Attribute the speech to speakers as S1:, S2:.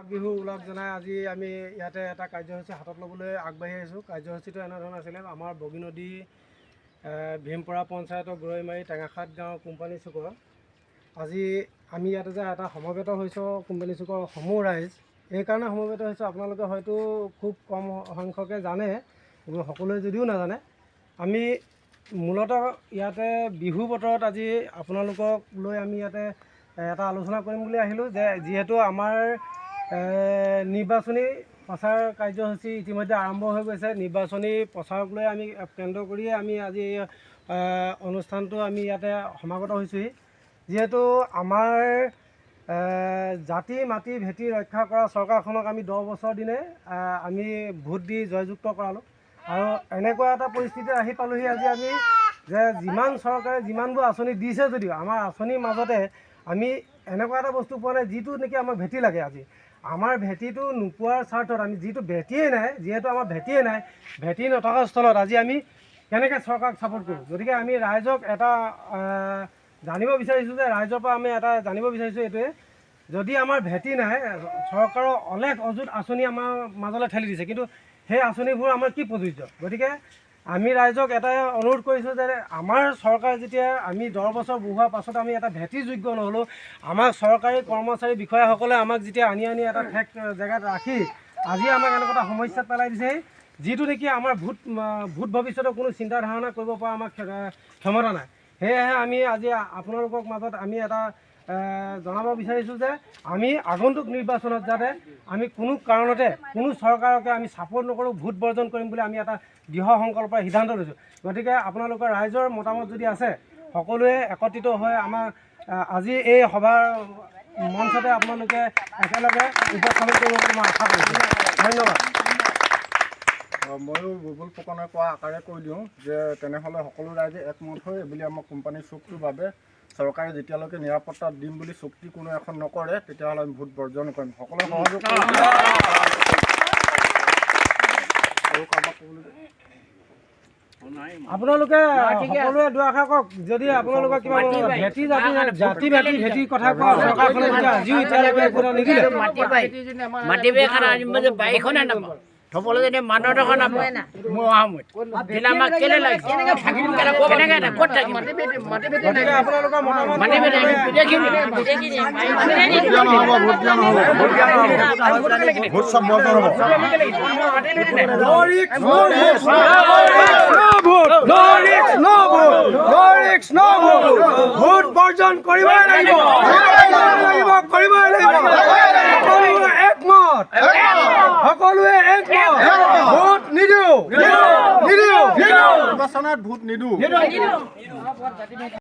S1: মাঘ বিহু উল্লাস জনাই আজি আমি ইয়াতে এটা কাৰ্যসূচী হাতত ল'বলৈ আগবাঢ়ি আহিছোঁ। কাৰ্যসূচীটো এনেধৰণৰ আছিলে, আমাৰ বগীনদী ভীমপৰা পঞ্চায়তৰ গৰৈমাৰী টেঙাখাট গাঁও কোম্পানী চুকৰ আজি আমি ইয়াতে যে এটা সমবেত হৈছোঁ কোম্পানী চুকৰ সমূহ ৰাইজ। এইকাৰণে সমবেত হৈছোঁ, আপোনালোকে হয়তো খুব কম সংখ্যকে জানে, সকলোৱে যদিও নাজানে। আমি মূলতঃ ইয়াতে বিহু বতৰত আজি আপোনালোকক লৈ আমি ইয়াতে এটা আলোচনা কৰিম বুলি আহিলোঁ যে যিহেতু আমাৰ নিৰ্বাচনী প্ৰচাৰ কাৰ্যসূচী ইতিমধ্যে আৰম্ভ হৈ গৈছে। নিৰ্বাচনী প্ৰচাৰক লৈ আমি কেন্দ্ৰ কৰিয়ে আমি আজি অনুষ্ঠানটো আমি ইয়াতে সমাগত হৈছোঁহি। যিহেতু আমাৰ জাতি মাটি ভেটি ৰক্ষা কৰা চৰকাৰখনক আমি 10 বছৰ দিনে আমি ভোট দি জয়যুক্ত কৰালোঁ, আৰু এনেকুৱা এটা পৰিস্থিতিত আহি পালোঁহি আজি আমি যে যিমান চৰকাৰে যিমানবোৰ আঁচনি দিছে যদিও আমাৰ আঁচনিৰ মাজতে আমি এনেকুৱা এটা বস্তু পোৱা নাই যিটো নেকি আমাক ভেটি লাগে। আজি আমাৰ ভেটিটো নোপোৱাৰ স্বাৰ্থত আমি যিটো ভেটিয়েই নাই, যিহেতু আমাৰ ভেটিয়েই নাই, ভেটি নথকা স্থলত আজি আমি কেনেকৈ চৰকাৰক ছাপোৰ্ট কৰোঁ। গতিকে আমি ৰাইজক এটা জানিব বিচাৰিছোঁ যে ৰাইজৰ পৰা আমি এটা জানিব বিচাৰিছোঁ এইটোৱে, যদি আমাৰ ভেটি নাই, চৰকাৰৰ অলেখ অযুত আঁচনি আমাৰ মাজলৈ ঠেলি দিছে, কিন্তু সেই আঁচনিবোৰ আমাৰ কি প্ৰযোজ্য। গতিকে আমি ৰাইজক এটাই অনুৰোধ কৰিছোঁ যে আমাৰ চৰকাৰ যেতিয়া আমি 10 বছৰ বহোৱাৰ পাছত আমি এটা ভেটিযোগ্য নহ'লেও আমাক চৰকাৰী কৰ্মচাৰী বিষয়াসকলে আমাক যেতিয়া আনি এটা ঠেক জেগাত ৰাখি আজি আমাক এনেকুৱা এটা সমস্যাত পেলাই দিছে, যিটো নেকি আমাৰ ভূত ভৱিষ্যতৰ কোনো চিন্তা ধাৰণা কৰিব পৰা আমাৰ ক্ষমতা নাই। সেয়েহে আমি আজি আপোনালোকৰ মাজত আমি এটা জনাব বিচাৰিছোঁ যে আমি আগন্তুক নিৰ্বাচনত যাতে আমি কোনো কাৰণতে কোনো চৰকাৰকে আমি ছাপোৰ্ট নকৰোঁ, ভোট বৰ্জন কৰিম বুলি আমি এটা দৃঢ় সংকল্পৰ সিদ্ধান্ত লৈছোঁ। গতিকে আপোনালোকৰ ৰাইজৰ মতামত যদি আছে, সকলোৱে একত্ৰিত হৈ আমাৰ আজি এই সভাৰ মঞ্চতে আপোনালোকে একেলগে উপস্থাপন কৰিব বুলি মই আশা কৰিছোঁ। ধন্যবাদ।
S2: ময়ো বুবুল ফুকনে কোৱা আকাৰে কৈ দিওঁ যে তেনেহ'লে সকলো ৰাইজে একমত হৈ বুলি আমাৰ কোম্পানীৰ চুক্তিৰ বাবে চৰকাৰে যেতিয়ালৈকে নিৰাপত্তা দিম বুলি চুক্তি কোনো এখন নকৰে তেতিয়াহ'লে আমি ভোট বৰ্জন কৰিম। সকলোৱে সহযোগ
S1: আপোনালোকে সকলোৱে দুআষাৰ কওক। যদি আপোনালোকৰ কিবা ভেটি জাতি ভেটিৰ কথা কয়, চৰকাৰখনে আজিও এতিয়ালৈকে একো নিদিলে।
S3: মাটি বাৰী বাৰীখনে নাপাওঁ থবলৈ যদি মানুহ এখন নাপায় মোৰ সময়ত দিলে আমাক কেলে লাগিছে কেনেকৈ ক'ত থাকিম
S1: আপোনালোকৰ মতামত ভোট বৰ্জন কৰিবই লাগিব, কৰিবই লাগিব। সকলোৱে একমত, ভোট নিদিওঁ,
S2: নিৰ্বাচনত ভোট নিদিওঁ।